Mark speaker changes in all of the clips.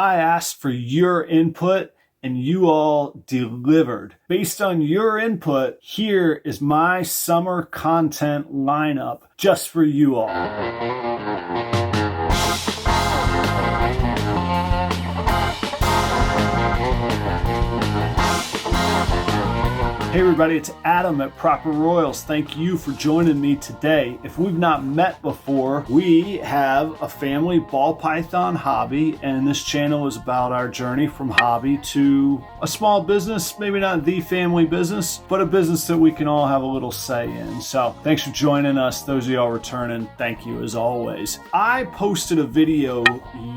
Speaker 1: I asked for your input and you all delivered. Based on your input, here is my summer content lineup just for you all. Hey everybody, it's Adam at Proper Royals. Thank you for joining me today. If we've not met before, we have a family ball python hobby, and this channel is about our journey from hobby to a small business, maybe not the family business, but a business that we can all have a little say in. So thanks for joining us. Those of y'all returning, thank you as always. I posted a video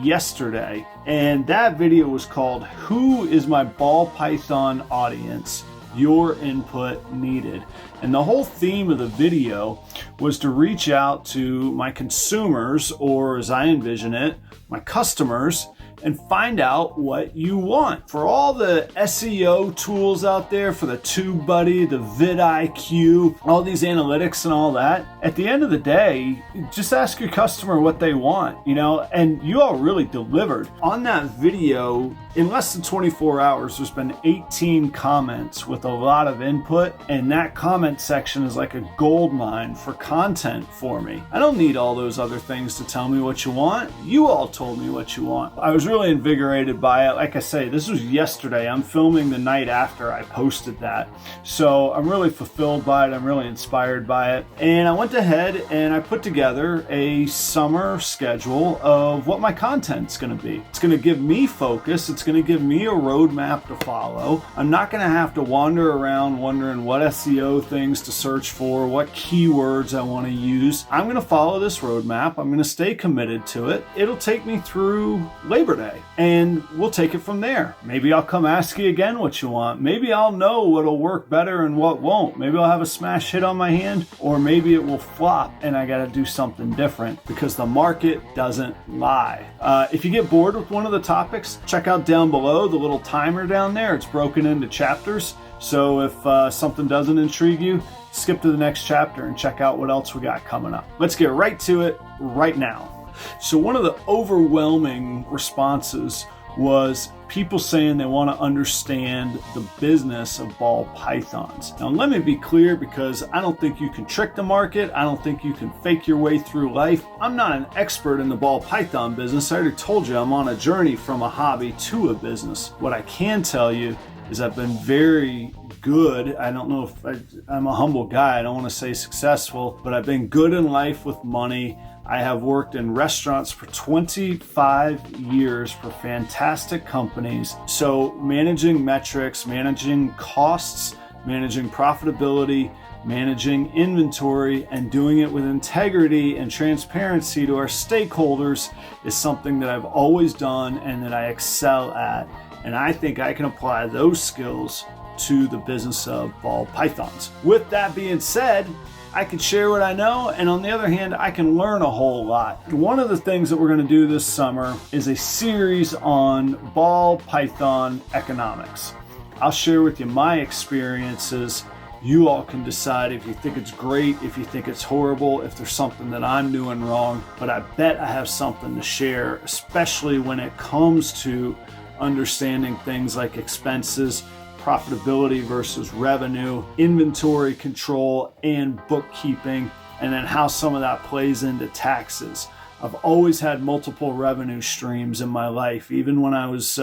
Speaker 1: yesterday, and that video was called "Who is my ball python audience? Your input needed." And the whole theme of the video was to reach out to my consumers, or as I envision it, my customers, and find out what you want. For all the SEO tools out there, for the TubeBuddy, the vidIQ, all these analytics and all that, at the end of the day, just ask your customer what they want, and you all really delivered. On that video, in less than 24 hours, there's been 18 comments with a lot of input, and that comment section is like a gold mine for content for me. I don't need all those other things to tell me what you want. You all told me what you want. I was really invigorated by it. Like I say, this was yesterday. I'm filming the night after I posted that. So I'm really fulfilled by it. I'm really inspired by it. And I went ahead and I put together a summer schedule of what my content's going to be. It's going to give me focus. It's going to give me a roadmap to follow. I'm not going to have to wander around wondering what SEO things to search for, what keywords I want to use. I'm going to follow this roadmap. I'm going to stay committed to it. It'll take me through Labor Day, and we'll take it from there. Maybe I'll come ask you again what you want. Maybe I'll know what'll work better and what won't. Maybe I'll have a smash hit on my hand, or maybe it will flop and I got to do something different, because the market doesn't lie. If you get bored with one of the topics, check out down below the little timer down there. It's broken into chapters. So if something doesn't intrigue you, skip to the next chapter and check out what else we got coming up. Let's get right to it right now. So one of the overwhelming responses was people saying they want to understand the business of ball pythons. Now let me be clear, because I don't think you can trick the market. I don't think you can fake your way through life. I'm not an expert in the ball python business. I already told you I'm on a journey from a hobby to a business. What I can tell you is I've been very good. I don't know if I'm a humble guy. I don't want to say successful, but I've been good in life with money. I have worked in restaurants for 25 years for fantastic companies. So managing metrics, managing costs, managing profitability, managing inventory, and doing it with integrity and transparency to our stakeholders is something that I've always done and that I excel at. And I think I can apply those skills to the business of ball pythons. With that being said, I can share what I know, and on the other hand, I can learn a whole lot. One of the things that we're going to do this summer is a series on ball python economics. I'll share with you my experiences. You all can decide if you think it's great, if you think it's horrible, if there's something that I'm doing wrong, but I bet I have something to share, especially when it comes to understanding things like expenses, profitability versus revenue, inventory control, and bookkeeping, and then how some of that plays into taxes. I've always had multiple revenue streams in my life. Even when I was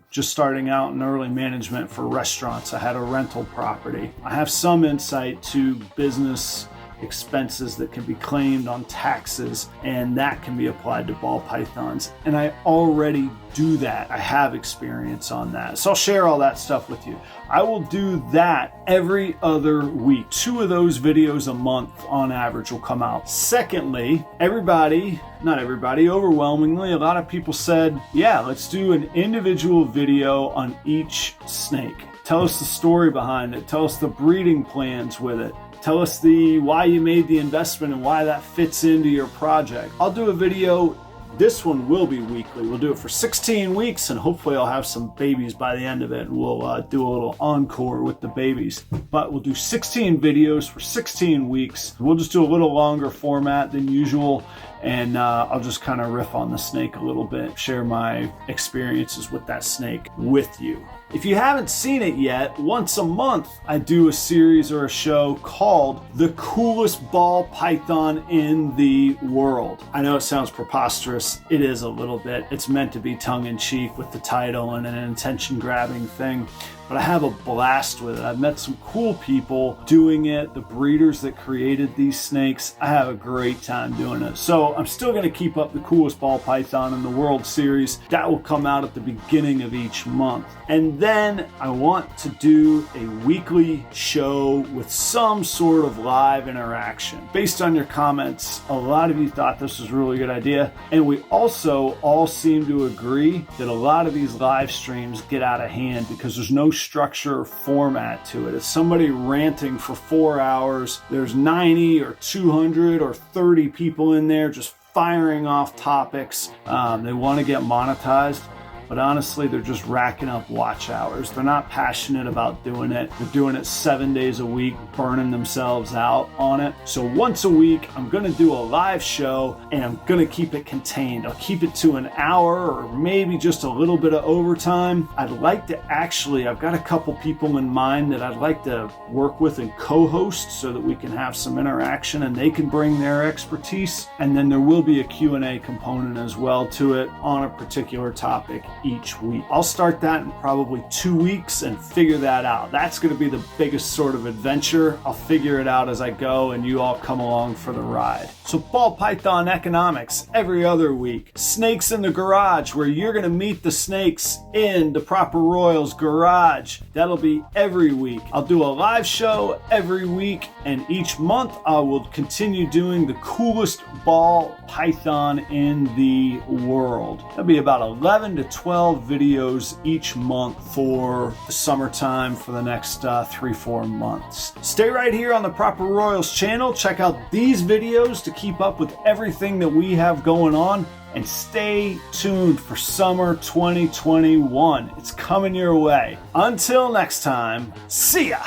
Speaker 1: just starting out in early management for restaurants, I had a rental property. I have some insight to business expenses that can be claimed on taxes, and that can be applied to ball pythons. And I already do that. I have experience on that. So I'll share all that stuff with you. I will do that every other week. 2 of those videos a month on average will come out. Secondly, not everybody, overwhelmingly, a lot of people said, yeah, let's do an individual video on each snake. Tell us the story behind it. Tell us the breeding plans with it. Tell us why you made the investment and why that fits into your project. I'll do a video. This one will be weekly. We'll do it for 16 weeks, and hopefully I'll have some babies by the end of it, and we'll do a little encore with the babies. But we'll do 16 videos for 16 weeks. We'll just do a little longer format than usual, and I'll just kind of riff on the snake a little bit, share my experiences with that snake with you. If you haven't seen it yet, once a month I do a series or a show called The Coolest Ball Python in the World. I know it sounds preposterous. It is a little bit. It's meant to be tongue-in-cheek with the title and an attention-grabbing thing, but I have a blast with it. I've met some cool people doing it, the breeders that created these snakes. I have a great time doing it. So I'm still going to keep up the Coolest Ball Python in the World series. That will come out at the beginning of each month. And then I want to do a weekly show with some sort of live interaction. Based on your comments, a lot of you thought this was a really good idea. And we also all seem to agree that a lot of these live streams get out of hand because there's no structure or format to it. It's somebody ranting for 4 hours. There's 90 or 200 or 30 people in there just firing off topics. They want to get monetized, but honestly, they're just racking up watch hours. They're not passionate about doing it. They're doing it 7 days a week, burning themselves out on it. So once a week, I'm gonna do a live show and I'm gonna keep it contained. I'll keep it to an hour or maybe just a little bit of overtime. I'd like to I've got a couple people in mind that I'd like to work with and co-host so that we can have some interaction and they can bring their expertise. And then there will be a Q&A component as well to it on a particular topic each week. I'll start that in probably 2 weeks and figure that out. That's going to be the biggest sort of adventure. I'll figure it out as I go and you all come along for the ride. So ball python economics every other week. Snakes in the garage, where you're going to meet the snakes in the Proper Royals garage. That'll be every week. I'll do a live show every week, and each month I will continue doing the coolest ball python in the world. That'll be about 11 to 12 videos each month for the summertime for the next 3-4 months. Stay right here on the Proper Royals channel. Check out these videos to keep up with everything that we have going on, and stay tuned for summer 2021. It's coming your way. Until next time, see ya!